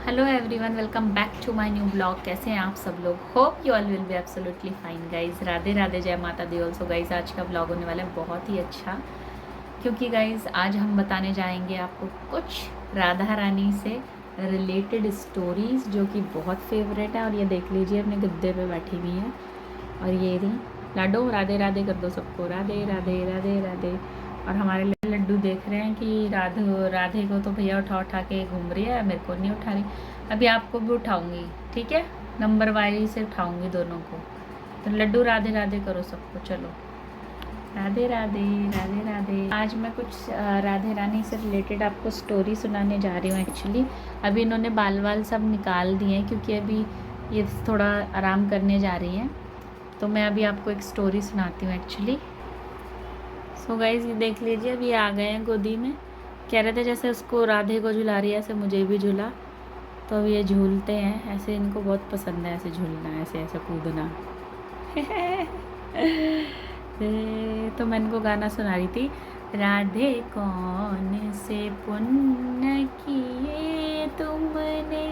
Hello everyone, welcome back to my new blog. कैसे हैं आप सब लोग? Hope you all will be absolutely fine guys. Radhe Radhe, जय माता दी ऑल्सो गाइज। आज का ब्लॉग होने वाला है बहुत ही अच्छा, क्योंकि गाइज आज हम बताने जाएंगे आपको कुछ राधा रानी से रिलेटेड स्टोरीज जो कि बहुत फेवरेट है। और ये देख लीजिए, अपने गद्दे पे बैठी हुई है और ये रही लाडो। राधे राधे कर दो सबको, राधे राधे राधे राधे। और हमारे लड्डू देख रहे हैं कि राधे राधे को तो भैया उठा उठा के घूम रही है, मेरे को नहीं उठा रही। अभी आपको भी उठाऊंगी, ठीक है? नंबर वाइज से उठाऊंगी दोनों को। तो लड्डू राधे राधे करो सबको, चलो राधे राधे राधे राधे। आज मैं कुछ राधे रानी से रिलेटेड आपको स्टोरी सुनाने जा रही हूँ। एक्चुअली अभी इन्होंने बाल वाल सब निकाल दिए हैं, क्योंकि अभी ये थोड़ा आराम करने जा रही हैं। तो मैं अभी आपको एक स्टोरी सुनाती हूँ एक्चुअली। सो गाइज, ये देख लीजिए, अभी ये आ गए हैं गोदी में। कह रहे थे जैसे उसको राधे को झुला रही है ऐसे मुझे भी झूला। तो अब ये झूलते हैं ऐसे, इनको बहुत पसंद है ऐसे झूलना, ऐसे ऐसे कूदना। तो मैं इनको गाना सुना रही थी। राधे कौन से पुण्य किए तुमने,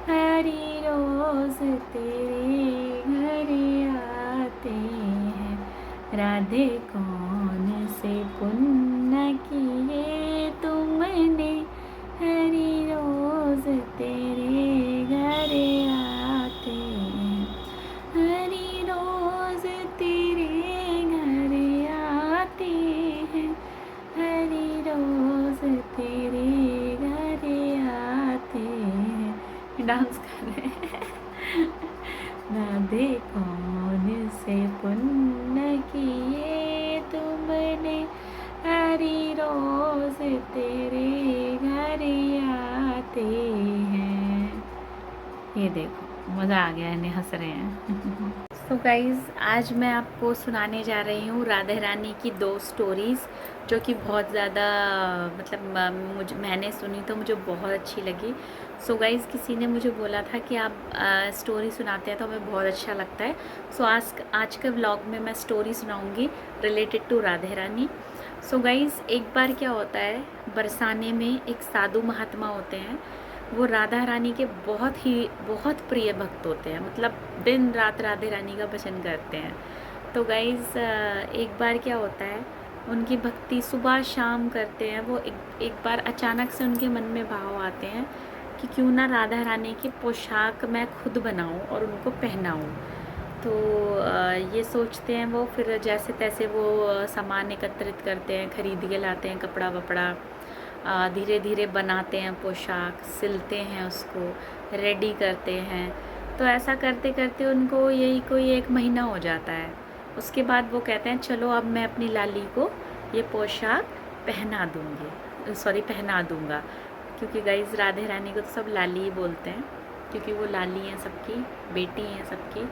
हरी रोज तेरे घर आते हैं। राधे कौन से पुण्य किए तुमने, हरी रोज तेरे घर आते हैं। हरी रोज तेरे घर आते हैं। हरी रोज तेरे घर आते हैं। डांस कर रहे हैं। राधे कौन से पुण्य किए तुमने, हरी रोज तेरे घर आते हैं। ये देखो, मज़ा आ गया, इन्हें हंस रहे हैं। तो गाइज़, आज मैं आपको सुनाने जा रही हूँ राधे रानी की दो स्टोरीज़, जो कि बहुत ज़्यादा मतलब मैंने सुनी तो मुझे बहुत अच्छी लगी। सो गाइज़, किसी ने मुझे बोला था कि आप स्टोरी सुनाते हैं तो हमें बहुत अच्छा लगता है। सो आज के व्लॉग में मैं स्टोरी सुनाऊंगी related to Radhe Rani. So guys, एक बार क्या होता है, बरसाने में एक साधु महात्मा होते हैं। वो राधा रानी के बहुत प्रिय भक्त होते हैं, मतलब दिन रात राधे रानी का भजन करते हैं। तो गाइज़, एक बार क्या होता है, उनकी भक्ति सुबह शाम करते हैं। वो एक बार अचानक से उनके मन में भाव आते हैं कि क्यों ना राधा रानी की पोशाक मैं खुद बनाऊं और उनको पहनाऊं। तो ये सोचते हैं वो। फिर जैसे तैसे वो सामान एकत्रित करते हैं, खरीद के लाते हैं कपड़ा वपड़ा, धीरे धीरे बनाते हैं पोशाक, सिलते हैं उसको, रेडी करते हैं। तो ऐसा करते करते उनको यही कोई 1 महीना हो जाता है। उसके बाद वो कहते हैं चलो अब मैं अपनी लाली को ये पोशाक पहना दूँगा। क्योंकि गाइज़, राधे रानी को तो सब लाली ही बोलते हैं, क्योंकि वो लाली हैं सबकी, बेटी हैं सबकी।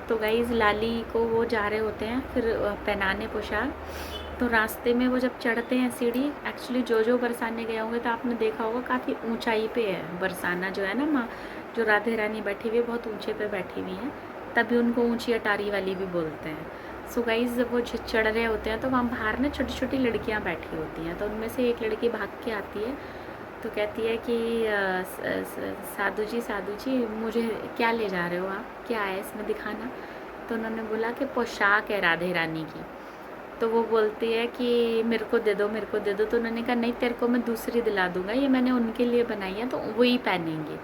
तो गाइज़, लाली को वो जा रहे होते हैं फिर पहनाने पोशाक। तो रास्ते में वो जब चढ़ते हैं सीढ़ी, एक्चुअली जो बरसाने गए होंगे तो आपने देखा होगा काफ़ी ऊंचाई पे है बरसाना, जो है ना माँ, जो राधे रानी बैठी हुई है बहुत ऊंचे पे बैठी हुई हैं, तभी उनको ऊंची अटारी वाली भी बोलते हैं। सो गाइज़, जब वो चढ़ रहे होते हैं तो वहाँ बाहर ना छोटी छोटी लड़कियाँ बैठी होती हैं। तो उनमें से एक लड़की भाग के आती है, तो कहती है कि साधु जी मुझे क्या ले जा रहे हो आप, क्या है इसमें दिखाना। तो उन्होंने बोला कि पोशाक है राधे रानी की। तो वो बोलती है कि मेरे को दे दो, मेरे को दे दो। तो उन्होंने कहा नहीं, तेरे को मैं दूसरी दिला दूंगा, ये मैंने उनके लिए बनाई है तो वही पहनेंगे।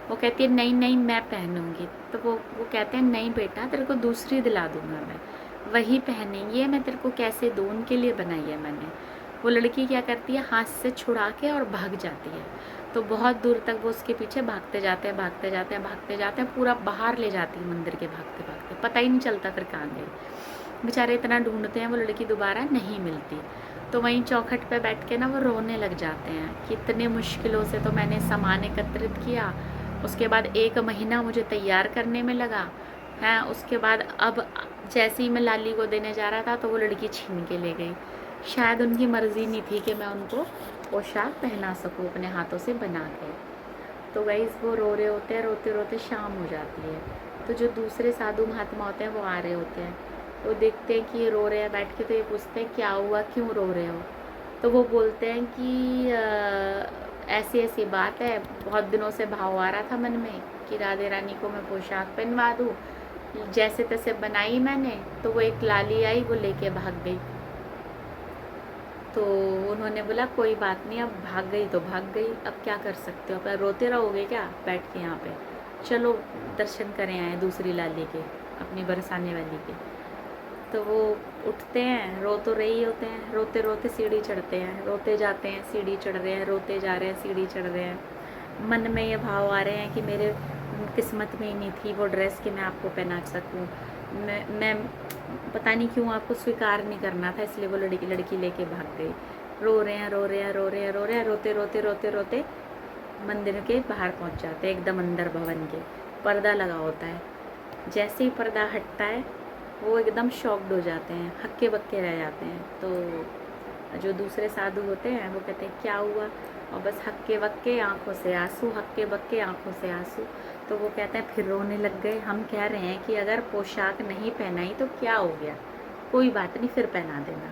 वो कहती है नहीं नहीं, मैं पहनूंगी। तो वो कहते हैं नहीं बेटा, तेरे को दूसरी दिला दूंगा मैं, वही पहनेंगी, ये मैं तेरे को कैसे दूँ, उनके लिए बनाई है मैंने। वो लड़की क्या करती है, हाथ से छुड़ा के और भाग जाती है। तो बहुत दूर तक वो उसके पीछे भागते जाते हैं, भागते जाते हैं, भागते जाते हैं, पूरा बाहर ले जाती है मंदिर के, भागते भागते, पता ही नहीं चलता फिर कहाँ गई। बेचारे इतना ढूंढते हैं, वो लड़की दोबारा नहीं मिलती। तो वहीं चौखट पे बैठ के ना वो रोने लग जाते हैं कि इतने मुश्किलों से तो मैंने सामान एकत्रित किया, उसके बाद 1 महीना मुझे तैयार करने में लगा है, उसके बाद अब जैसे ही मैं लाली को देने जा रहा था तो वो लड़की छीन के ले गई। शायद उनकी मर्ज़ी नहीं थी कि मैं उनको पोशाक पहना सकूं अपने हाथों से बना के। तो गाइस, वो रो रहे होते हैं, रोते रोते शाम हो जाती है। तो जो दूसरे साधु महात्मा होते हैं वो आ रहे होते हैं, वो देखते हैं कि ये रो रहे हैं बैठ के, तो ये पूछते हैं क्या हुआ, क्यों रो रहे हो। तो वो बोलते हैं कि ऐसी ऐसी बात है, बहुत दिनों से भाव आ रहा था मन में कि राधे रानी को मैं पोशाक पहनवा दूँ। जैसे तैसे बनाई मैंने, तो वो एक लाली आई, वो लेके भाग गई। तो उन्होंने बोला कोई बात नहीं, अब भाग गई तो भाग गई, अब क्या कर सकते हो, अब रोते रहोगे क्या बैठ के यहाँ पे, चलो दर्शन करें आए दूसरी लाली के, अपनी बरसाने वाली के। तो वो उठते हैं, रो तो रही होते हैं, रोते रोते सीढ़ी चढ़ते हैं, रोते जाते हैं सीढ़ी चढ़ रहे हैं, रोते जा रहे हैं सीढ़ी चढ़ रहे हैं। मन में ये भाव आ रहे हैं कि मेरे किस्मत में ही नहीं थी वो ड्रेस कि मैं आपको पहना सकूं। मैं पता नहीं क्यों आपको स्वीकार नहीं करना था, इसलिए वो लड़की लेके भाग गई। रो रहे हैं रो रहे हैं रो रहे हैं रो रहे हैं, रोते रोते रोते रोते मंदिर के बाहर पहुंच जाते हैं, एकदम अंदर भवन के। पर्दा लगा होता है, जैसे ही पर्दा हटता है वो एकदम शॉक्ड हो जाते हैं, हक्के बक्के रह जाते हैं। तो जो दूसरे साधु होते हैं वो कहते हैं क्या हुआ, और बस हक्के बक्के आँखों से आंसू, हक्के बक्के आँखों से आंसू। तो वो कहते हैं फिर रोने लग गए। हम कह रहे हैं कि अगर पोशाक नहीं पहनाई तो क्या हो गया, कोई बात नहीं फिर पहना देना।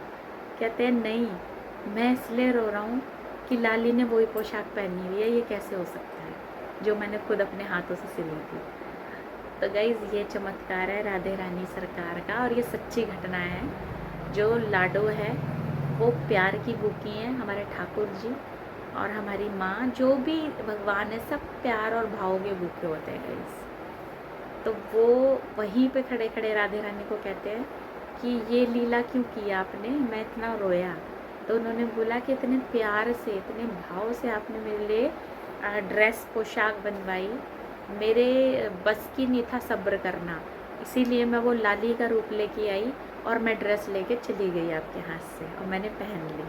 कहते हैं नहीं, मैं इसलिए रो रहा हूँ कि लाली ने वही पोशाक पहनी हुई है, ये कैसे हो सकता है जो मैंने खुद अपने हाथों से सिली थी। तो गाइज़ ये चमत्कार है राधे रानी सरकार का, और ये सच्ची घटना है। जो लाडो है वो प्यार की भूखी हैं, हमारे ठाकुर जी और हमारी माँ, जो भी भगवान है सब प्यार और भाव के भूखे होते हैं गाइज़। तो वो वहीं पे खड़े खड़े राधे रानी को कहते हैं कि ये लीला क्यों किया आपने, मैं इतना रोया। तो उन्होंने बोला कि इतने प्यार से इतने भाव से आपने मेरे लिए ड्रेस पोशाक बनवाई, मेरे बस की नहीं था सब्र करना, इसीलिए मैं वो लाली का रूप लेके आई और मैं ड्रेस लेके चली गई आपके हाथ से और मैंने पहन ली।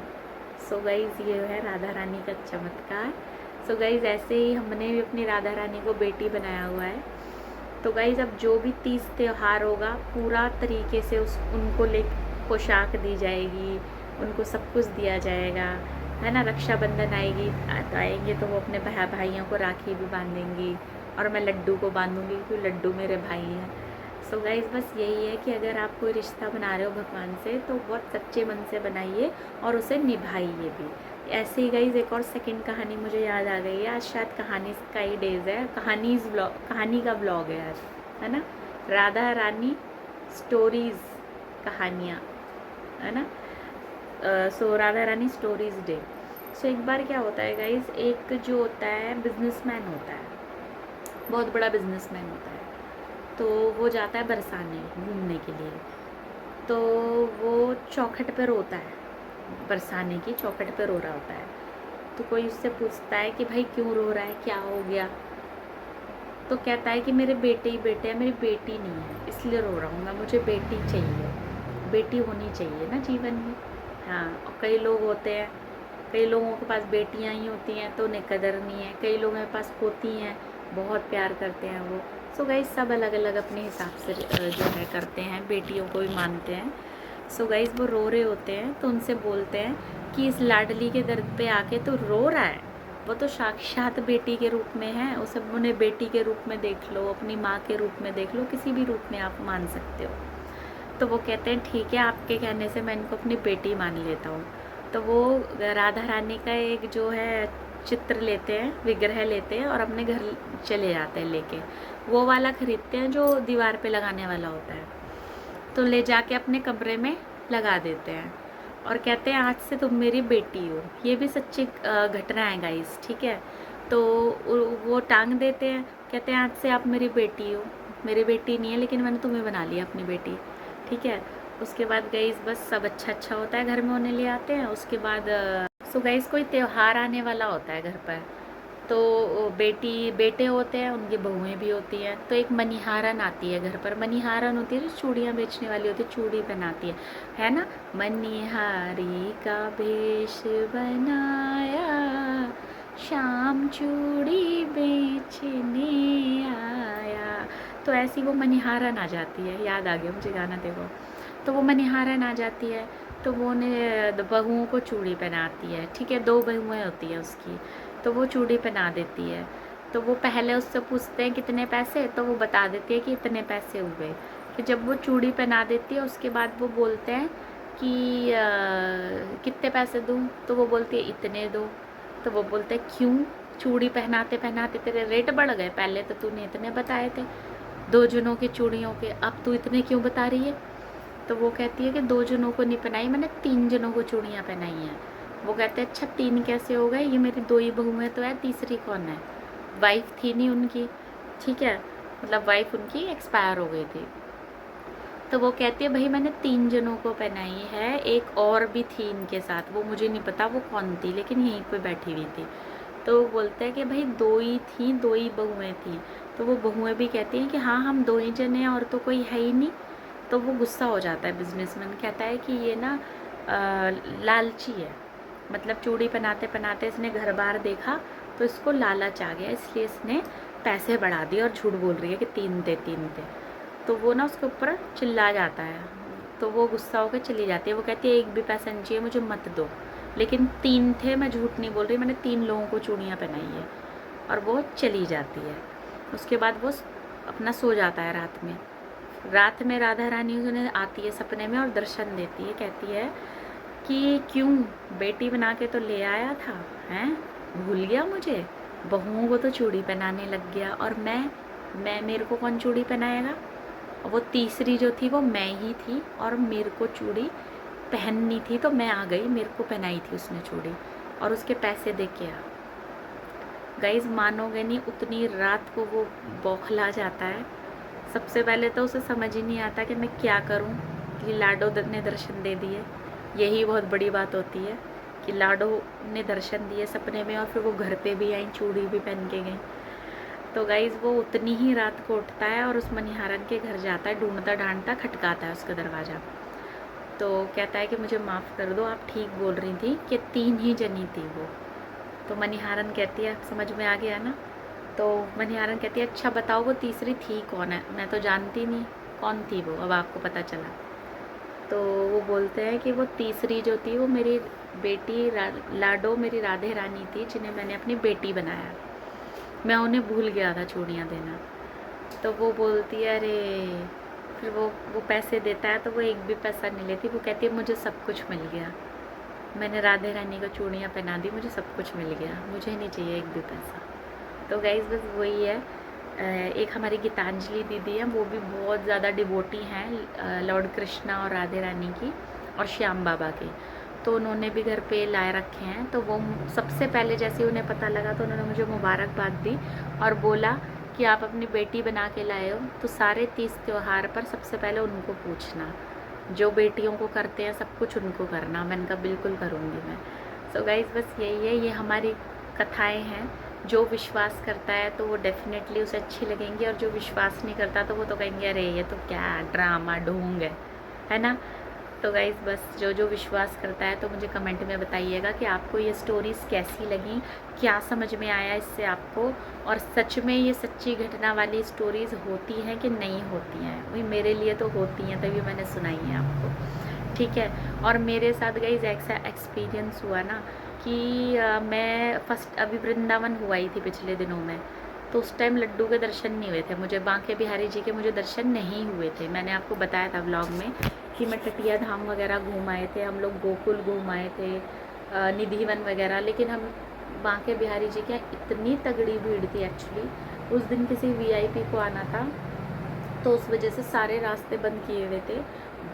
सो गाइज़ ये है राधा रानी का चमत्कार। सो गाइज़ ऐसे ही हमने भी अपनी राधा रानी को बेटी बनाया हुआ है। तो गाइज़ अब जो भी तीज त्यौहार होगा पूरा तरीके से उनको ले पोशाक दी जाएगी, उनको सब कुछ दिया जाएगा, है ना। रक्षाबंधन आएंगे तो वो अपने भाइयों को राखी भी बांधेंगी, और मैं लड्डू को बांधूंगी क्योंकि लड्डू मेरे भाई हैं। सो गाइज़ बस यही है कि अगर आप कोई रिश्ता बना रहे हो भगवान से तो बहुत सच्चे मन से बनाइए और उसे निभाइए भी। ऐसे ही गाइज़ एक और सेकंड कहानी मुझे याद आ गई है, आज शायद कहानी का ही डेज है, कहानी का ब्लॉग है आज, है ना। राधा रानी स्टोरीज़ कहानियाँ, है ना। सो राधा रानी स्टोरीज़ डे। सो एक बार क्या होता है गाइज़, एक जो होता है बिजनेसमैन होता है, बहुत बड़ा बिजनेसमैन होता है, तो वो जाता है बरसाने घूमने के लिए। तो वो चौखट पे रोता है, बरसाने की चौखट पे रो रहा होता है। तो कोई उससे पूछता है कि भाई क्यों रो रहा है, क्या हो गया। तो कहता है कि मेरे बेटे ही बेटे हैं, मेरी बेटी नहीं है इसलिए रो रहा हूँ मैं, मुझे बेटी चाहिए, बेटी होनी चाहिए ना जीवन में। हाँ, और कई लोग होते हैं, कई लोगों के पास बेटियाँ ही होती हैं तो उन्हें कदर नहीं है, कई लोगों के पास होती हैं बहुत प्यार करते हैं वो। सो गाइज़ सब अलग अलग अपने हिसाब से जो है करते हैं, बेटियों को भी मानते हैं। सो गाइज़ वो रो रहे होते हैं तो उनसे बोलते हैं कि इस लाडली के दर्द पे आके तो रो रहा है, वो तो साक्षात बेटी के रूप में है, उसे उन्हें बेटी के रूप में देख लो, अपनी माँ के रूप में देख लो, किसी भी रूप में आप मान सकते हो। तो वो कहते हैं ठीक है, आपके कहने से मैं इनको अपनी बेटी मान लेता हूँ। तो वो राधा रानी का एक जो है चित्र लेते हैं, विग्रह लेते हैं और अपने घर चले जाते हैं लेके। वो वाला खरीदते हैं जो दीवार पे लगाने वाला होता है, तो ले जाके अपने कमरे में लगा देते हैं और कहते हैं आज से तुम मेरी बेटी हो। ये भी सच्ची घटना है गाइस, ठीक है। तो वो टांग देते हैं, कहते हैं आज से आप मेरी बेटी हो। मेरी बेटी नहीं है लेकिन मैंने तुम्हें बना लिया अपनी बेटी, ठीक है। उसके बाद गाइस बस सब अच्छा होता है, घर में उन्हें ले आते हैं। उसके बाद सो गाइस कोई त्यौहार आने वाला होता है घर पर, तो बेटे होते हैं, उनकी बहुएं भी होती हैं। तो एक मनिहारन आती है घर पर, मनिहारन होती है जो चूड़ियाँ बेचने वाली होती है, चूड़ी पहनाती है ना। मनिहारी का भेष बनाया, शाम चूड़ी बेचने आया। तो ऐसी वो मनिहारन आ जाती है, याद आ गया मुझे गाना, देखो। तो वो मनिहारन आ जाती है तो वो उन्हें बहुओं को चूड़ी पहनाती है, ठीक है। 2 बहुएं होती हैं उसकी, तो वो चूड़ी पहना देती है। तो वो पहले उससे पूछते हैं कितने पैसे, तो वो बता देती है कि इतने पैसे हुए। फिर जब वो चूड़ी पहना देती है उसके बाद वो बोलते हैं कि कितने पैसे दूँ, तो वो बोलती है इतने दो। तो वो बोलते क्यों, चूड़ी पहनाते पहनाते तेरे रेट बढ़ गए, पहले तो तूने इतने बताए थे 2 जनों की चूड़ियों के, अब तू इतने क्यों बता रही है। तो वो कहती है कि 2 जनों को नहीं पहनाई, मैंने 3 जनों को चूड़ियाँ पहनाई हैं। वो कहते हैं अच्छा 3 कैसे हो गए, ये मेरी 2 ही बहुएँ तो है, तीसरी कौन है। वाइफ थी नहीं उनकी, ठीक है, मतलब वाइफ उनकी एक्सपायर हो गई थी। तो वो कहती है भाई मैंने 3 जनों को पहनाई है, एक और भी थी इनके साथ, वो मुझे नहीं पता वो कौन थी, लेकिन यहीं पे बैठी हुई थी। तो वो बोलता है कि भाई 2 ही थी, 2 ही बहुएँ थी। तो वो बहुएँ भी कहती हैं कि हाँ हम 2 ही जने हैं और तो कोई है ही नहीं। तो वो गुस्सा हो जाता है बिजनेसमैन, कहता है कि ये ना लालची है, मतलब चूड़ी पहनाते पहनाते इसने घर बार देखा तो इसको लालच आ गया, इसलिए इसने पैसे बढ़ा दिए और झूठ बोल रही है कि 3 थे 3 थे। तो वो ना उसके ऊपर चिल्ला जाता है, तो वो गुस्सा होकर चली जाती है। वो कहती है एक भी पैसा नहीं चाहिए मुझे, मत दो, लेकिन 3 थे, मैं झूठ नहीं बोल रही, मैंने 3 लोगों को चूड़ियाँ पहनाई है। और वो चली जाती है। उसके बाद वो अपना सो जाता है रात में। रात में राधा रानी उन्हें आती है सपने में और दर्शन देती है, कहती है कि क्यों बेटी बना के तो ले आया था, हैं भूल गया मुझे, बहुओं को तो चूड़ी पहनाने लग गया, और मैं मेरे को कौन चूड़ी पहनाएगा। वो तीसरी जो थी वो मैं ही थी और मेरे को चूड़ी पहननी थी, तो मैं आ गई, मेरे को पहनाई थी उसने चूड़ी और उसके पैसे दे के आ। गाइज मानोगे नहीं, उतनी रात को वो बौखला जाता है। सबसे पहले तो उसे समझ ही नहीं आता कि मैं क्या करूं कि लाडो ने दर्शन दे दिए। यही बहुत बड़ी बात होती है कि लाडो ने दर्शन दिए सपने में और फिर वो घर पे भी आई, चूड़ी भी पहन के गई। तो गाइज़ वो उतनी ही रात को उठता है और उस मनिहारन के घर जाता है, ढूंढता ढांढता खटकाता है उसका दरवाज़ा। तो कहता है कि मुझे माफ़ कर दो, आप ठीक बोल रही थी कि 3 ही जनी थी वो। तो मनिहारन कहती है समझ में आ गया ना। तो मनिहारन कहती है अच्छा बताओ वो तीसरी थी कौन है, मैं तो जानती नहीं कौन थी वो, अब आपको पता चला। तो वो बोलते हैं कि वो तीसरी जो थी वो मेरी बेटी लाडो, मेरी राधे रानी थी, जिन्हें मैंने अपनी बेटी बनाया, मैं उन्हें भूल गया था चूड़ियाँ देना। तो वो बोलती है अरे, फिर वो पैसे देता है तो वो एक भी पैसा नहीं लेती। वो कहती है मुझे सब कुछ मिल गया, मैंने राधे रानी को चूड़ियाँ पहना दी, मुझे सब कुछ मिल गया, मुझे नहीं चाहिए एक भी पैसा। तो गाइज़ बस वही है। एक हमारी गीतांजलि दीदी है, वो भी बहुत ज़्यादा डिवोटी हैं लॉर्ड कृष्णा और राधे रानी की और श्याम बाबा की। तो उन्होंने भी घर पे लाए रखे हैं। तो वो सबसे पहले जैसे उन्हें पता लगा तो उन्होंने मुझे मुबारकबाद दी और बोला कि आप अपनी बेटी बना के लाए हो तो सारे 30 त्यौहार पर सबसे पहले उनको पूछना, जो बेटियों को करते हैं सब कुछ उनको करना। मैंने कहा बिल्कुल करूँगी मैं। सो गाइज़ बस यही है, ये हमारी कथाएँ हैं। जो विश्वास करता है तो वो डेफिनेटली उसे अच्छी लगेंगी, और जो विश्वास नहीं करता तो वो तो कहेंगे अरे ये तो क्या ड्रामा ढोंग है ना। तो गाइज़ बस जो जो विश्वास करता है तो मुझे कमेंट में बताइएगा कि आपको ये स्टोरीज़ कैसी लगी, क्या समझ में आया इससे आपको, और सच में ये सच्ची घटना वाली स्टोरीज़ होती हैं कि नहीं होती हैं। वही मेरे लिए तो होती हैं, तभी मैंने सुनाई है आपको, ठीक है। और मेरे साथ गाइज़ ऐसा एक्सपीरियंस हुआ ना कि मैं फर्स्ट अभी वृंदावन हुआ ही थी पिछले दिनों में, तो उस टाइम लड्डू के दर्शन नहीं हुए थे मुझे, बांके बिहारी जी के मुझे दर्शन नहीं हुए थे। मैंने आपको बताया था ब्लॉग में कि मैं टटिया धाम वगैरह घूम आए थे, हम लोग गोकुल घूम आए थे, निधिवन वगैरह, लेकिन हम बांके बिहारी जी के इतनी तगड़ी भीड़ थी। एक्चुअली उस दिन किसी वीआईपी को आना था तो उस वजह से सारे रास्ते बंद किए हुए थे,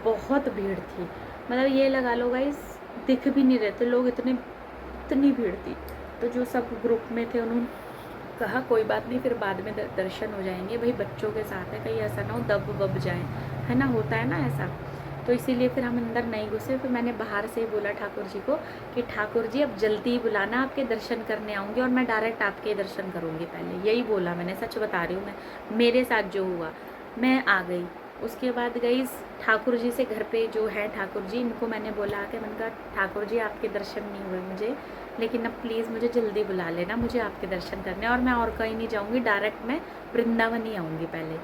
बहुत भीड़ थी। मतलब ये लगा लो गाइस दिख भी नहीं रहे थे लोग, इतनी भीड़ थी। तो जो सब ग्रुप में थे उन्होंने कहा कोई बात नहीं, फिर बाद में दर्शन हो जाएंगे, भाई बच्चों के साथ है, कहीं ऐसा ना हो दब वब जाए, है ना, होता है ना ऐसा। तो इसीलिए फिर हम अंदर नहीं घुसे। फिर मैंने बाहर से ही बोला ठाकुर जी को कि ठाकुर जी अब जल्दी ही बुलाना, आपके दर्शन करने आऊँगी और मैं डायरेक्ट आपके दर्शन करूँगी, पहले यही बोला मैंने, सच बता रही हूँ मैं, मेरे साथ जो हुआ। मैं आ गई। उसके बाद गई ठाकुर जी से, घर पे जो है ठाकुर जी, इनको मैंने बोला कि मैंने कहा ठाकुर जी आपके दर्शन नहीं हुए मुझे, लेकिन अब प्लीज़ मुझे जल्दी बुला लेना, मुझे आपके दर्शन करने, और मैं और कहीं नहीं जाऊँगी, डायरेक्ट मैं वृंदावन ही आऊँगी पहले।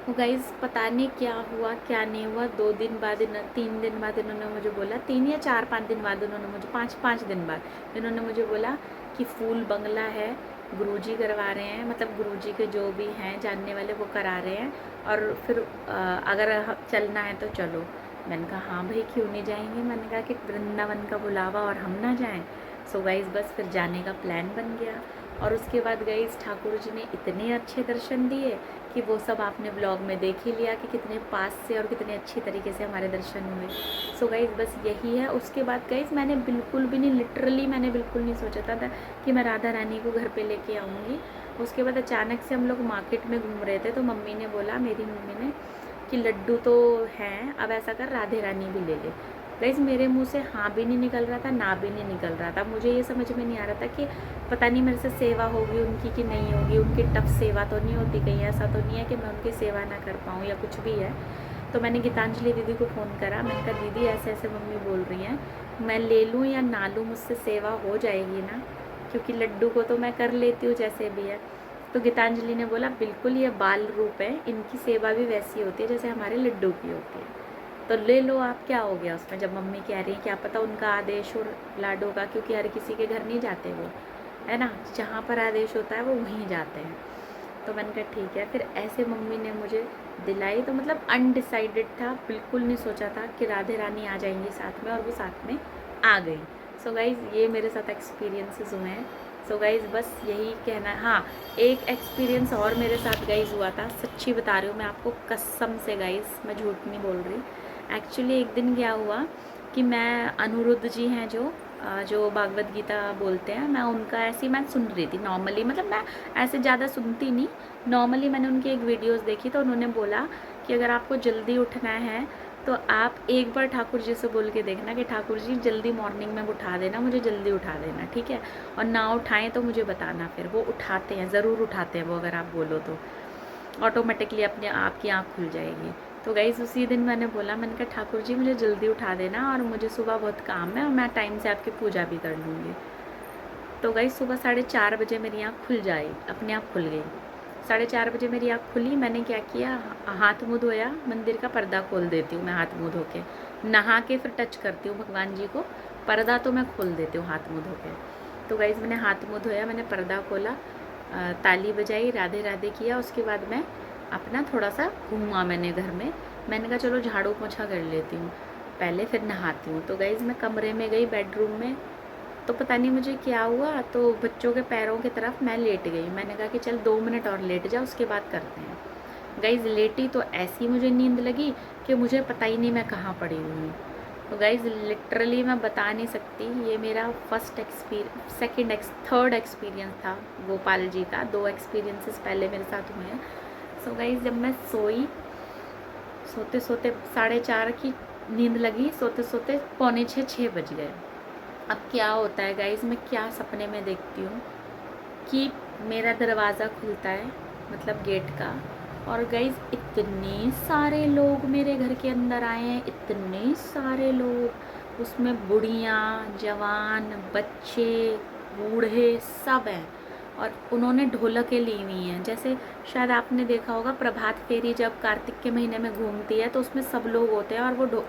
वो गाइज़ पता नहीं क्या हुआ क्या नहीं हुआ, 2 दिन बाद 3 दिन बाद इन्होंने मुझे बोला, 3 या 4-5 दिन बाद उन्होंने मुझे, 5 दिन बाद इन्होंने मुझे बोला कि फूल बंगला है, गुरुजी करवा रहे हैं, मतलब गुरुजी के जो भी हैं जानने वाले वो करा रहे हैं, और फिर अगर चलना है तो चलो। मैंने कहा हाँ भाई क्यों नहीं जाएंगे, मैंने कहा कि वृंदावन का बुलावा और हम ना जाएं। सो गाइज़ बस फिर जाने का प्लान बन गया। और उसके बाद गाइज़ ठाकुर जी ने इतने अच्छे दर्शन दिए कि वो सब आपने ब्लॉग में देख ही लिया कि कितने पास से और कितने अच्छी तरीके से हमारे दर्शन हुए। सो गाइज़ बस यही है। उसके बाद गाइज़ मैंने बिल्कुल भी नहीं, लिटरली मैंने बिल्कुल नहीं सोचा था कि मैं राधा रानी को घर पे लेके आऊँगी। उसके बाद अचानक से हम लोग मार्केट में घूम रहे थे तो मम्मी ने बोला, मेरी मम्मी ने, कि लड्डू तो हैं, अब ऐसा कर राधे रानी भी ले ले। गाइज़ मेरे मुंह से हाँ भी नहीं निकल रहा था, ना भी नहीं निकल रहा था। मुझे ये समझ में नहीं आ रहा था कि पता नहीं मेरे से सेवा होगी उनकी कि नहीं होगी, उनकी टफ सेवा तो नहीं होती, कहीं ऐसा तो नहीं है कि मैं उनकी सेवा ना कर पाऊँ या कुछ भी है। तो मैंने गीतांजलि दीदी को फ़ोन करा, मैंने कहा दीदी ऐसे ऐसे मम्मी बोल रही हैं, मैं ले लूँ या ना लूँ, मुझसे सेवा हो जाएगी ना, क्योंकि लड्डू को तो मैं कर लेती हूँ जैसे भी है। तो गीतांजलि ने बोला बिल्कुल ये बाल रूप है, इनकी सेवा भी वैसी होती है जैसे हमारे लड्डू की होती है, तो ले लो आप, क्या हो गया उसमें। जब मम्मी कह रही है क्या पता उनका आदेश और लाडो का, क्योंकि हर किसी के घर नहीं जाते वो, है ना, जहाँ पर आदेश होता है वो वहीं जाते हैं। तो मैंने कहा ठीक है। फिर ऐसे मम्मी ने मुझे दिलाई, तो मतलब अनडिसाइडेड था, बिल्कुल नहीं सोचा था कि राधे रानी आ जाएंगी साथ में, और वो साथ में आ गई। सो गाइज़ ये मेरे साथ एक्सपीरियंसेस हुए हैं। सो गाइज़ बस यही कहना है। हाँ, एक एक्सपीरियंस और मेरे साथ गाइज़ हुआ था, सच्ची बता रही हूँ मैं आपको कसम से गाइज़, मैं झूठ नहीं बोल रही। एक्चुअली एक दिन क्या हुआ कि मैं, अनिरुद्ध जी हैं जो भागवत गीता बोलते हैं, मैं उनका ऐसी मैं सुन रही थी नॉर्मली, मतलब मैं ऐसे ज़्यादा सुनती नहीं, नॉर्मली मैंने उनकी एक वीडियोस देखी, तो उन्होंने बोला कि अगर आपको जल्दी उठना है तो आप एक बार ठाकुर जी से बोल के देखना कि ठाकुर जी जल्दी मॉर्निंग में उठा देना, मुझे जल्दी उठा देना, ठीक है, और ना उठाएं तो मुझे बताना। फिर वो उठाते हैं, ज़रूर उठाते हैं वो, अगर आप बोलो तो ऑटोमेटिकली अपने आप की आँख खुल जाएगी। तो गाइज़ उसी दिन मैंने बोला, मैंने कहा ठाकुर जी मुझे जल्दी उठा देना, और मुझे सुबह बहुत काम है और मैं टाइम से आपकी पूजा भी कर लूँगी। तो गाइज़ सुबह 4:30 बजे मेरी आँख खुल जाए, अपने आप खुल गई। 4:30 बजे मेरी आँख खुली, मैंने क्या किया, हाथ मुँह धोया, मंदिर का पर्दा खोल देती हूँ मैं हाथ मुँह धो के, नहा के फिर टच करती हूँ भगवान जी को, पर्दा तो मैं खोल देती हूँ हाथ मुँह धो के। तो गाइज़ मैंने हाथ मुँह धोया, मैंने पर्दा खोला, ताली बजाई, राधे राधे किया। उसके बाद मैं अपना थोड़ा सा घूमा मैंने घर में, मैंने कहा चलो झाड़ू पोछा कर लेती हूँ पहले, फिर नहाती हूँ। तो गाइज़ मैं कमरे में गई, बेडरूम में, तो पता नहीं मुझे क्या हुआ, तो बच्चों के पैरों की तरफ मैं लेट गई। मैंने कहा कि चल 2 मिनट और लेट जा, उसके बाद करते हैं। गाइज़ लेटी तो ऐसी मुझे नींद लगी कि मुझे पता ही नहीं मैं कहाँ पड़ी हुई हूँ। तो गाइज़ लिटरली मैं बता नहीं सकती, ये मेरा फर्स्ट एक्सपीरियंस, थर्ड एक्सपीरियंस था गोपाल जी का। 2 एक्सपीरियंसेस पहले मेरे साथ हुए हैं। सो गाइज़ जब मैं सोई, सोते सोते 4:30 की नींद लगी, सोते सोते 5:45-6 बज गए। अब क्या होता है गाइज़, मैं क्या सपने में देखती हूँ कि मेरा दरवाज़ा खुलता है, मतलब गेट का, और गाइज़ इतने सारे लोग मेरे घर के अंदर आए हैं, इतने सारे लोग, उसमें बुढ़ियाँ, जवान, बच्चे, बूढ़े सब हैं, और उन्होंने ढोलकें ली हुई हैं। जैसे शायद आपने देखा होगा प्रभात फेरी जब कार्तिक के महीने में घूमती है, तो उसमें सब लोग होते हैं और वो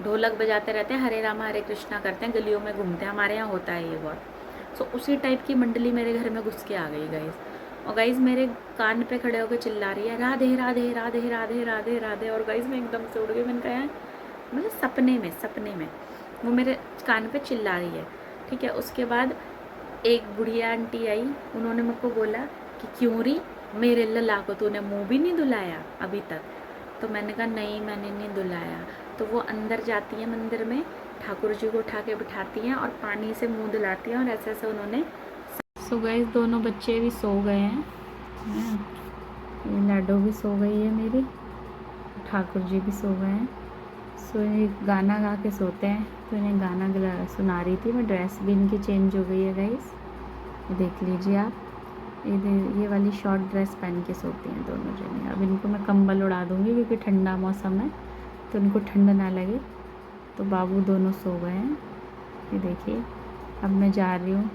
ढोलक बजाते रहते हैं, हरे रामा हरे कृष्णा करते हैं, गलियों में घूमते हैं, हमारे यहाँ होता है ये बहुत। सो उसी टाइप की मंडली मेरे घर में घुस के आ गई गाइज़। और गाइज़ मेरे कान पे खड़े होकर चिल्ला रही है राधे राधे राधे राधे राधे राधे। और गाइज़ मैं एकदम से उड़ गई, मैंने कहा यार, मतलब सपने में वो मेरे कान पे चिल्ला रही है, ठीक है। उसके बाद एक बुढ़िया आंटी आई, उन्होंने मुझको बोला कि क्यों री, मेरे लल्ला को तूने मुँह भी नहीं धुलाया अभी तक। तो मैंने कहा नहीं मैंने नहीं धुलाया। तो वो अंदर जाती हैं मंदिर में, ठाकुर जी को उठा के बिठाती हैं और पानी से मुंह धुलाती हैं, और ऐसे ऐसे उन्होंने। सो गाइस दोनों बच्चे भी सो गए हैं, ये लाडो भी सो गई है मेरी, ठाकुर जी भी सो गए हैं। सो ये गाना गा के सोते हैं, तो इन्हें गाना सुना रही थी मैं। ड्रेस भी इनकी चेंज हो गई है गाइस, ये देख लीजिए आप, ये वाली शॉर्ट ड्रेस पहन के सोती हैं दोनों जने। अब इनको मैं कंबल उड़ा दूँगी क्योंकि ठंडा मौसम है, तो इनको ठंड ना लगे। तो बाबू दोनों सो गए हैं, ये देखिए। अब मैं जा रही हूँ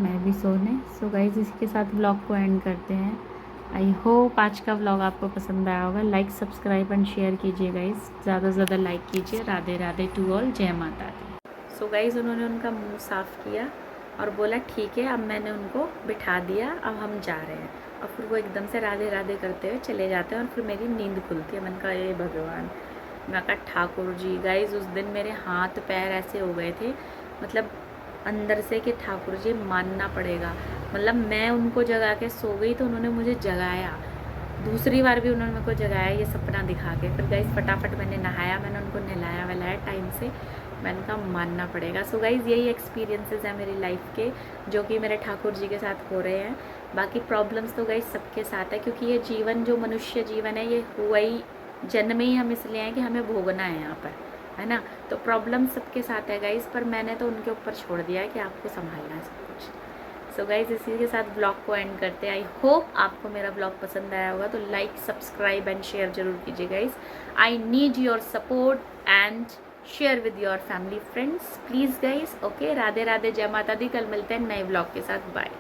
मैं भी सोने। सो गाइज़ इसी के साथ व्लॉग को एंड करते हैं। आई होप आज का व्लॉग आपको पसंद आया होगा। लाइक सब्सक्राइब एंड शेयर कीजिए गाइज़, ज़्यादा से ज़्यादा लाइक कीजिए। राधे राधे टू ऑल, जय माता दी। सो गाइज़ उन्होंने उनका मुंह साफ़ किया और बोला ठीक है, अब मैंने उनको बिठा दिया, अब हम जा रहे हैं। और फिर वो एकदम से राधे राधे करते हुए चले जाते हैं, और फिर मेरी नींद खुलती है। मैंने कहा ये भगवान, मैं कहा ठाकुर जी। गाइज़ उस दिन मेरे हाथ पैर ऐसे हो गए थे मतलब अंदर से कि ठाकुर जी मानना पड़ेगा। मतलब मैं उनको जगा के सो गई तो उन्होंने मुझे जगाया, दूसरी बार भी उन्होंने मेरे को जगाया ये सपना दिखा के। फिर गाइस फटाफट मैंने नहाया, मैंने उनको नहलाया वहलाया टाइम से। मैंने कहा मानना पड़ेगा। सो गाइस यही एक्सपीरियंसेस हैं मेरी लाइफ के जो कि मेरे ठाकुर जी के साथ हो रहे हैं। बाकी प्रॉब्लम्स तो गाइस सबके साथ है, क्योंकि ये जीवन जो मनुष्य जीवन है ये हुआ ही जन्म ही हम इसलिए हैं कि हमें भोगना है यहाँ पर, है ना। तो प्रॉब्लम सबके साथ है गाइस, पर मैंने तो उनके ऊपर छोड़ दिया है कि आपको संभालना है सब कुछ। सो गाइज इसी के साथ ब्लॉग को एंड करते हैं। आई होप आपको मेरा ब्लॉग पसंद आया होगा, तो लाइक सब्सक्राइब एंड शेयर जरूर कीजिए guys. I need your support and share with your family friends please guys. Okay, Radhe Radhe, जय माता दी। कल मिलते हैं नए ब्लॉग के साथ, बाय।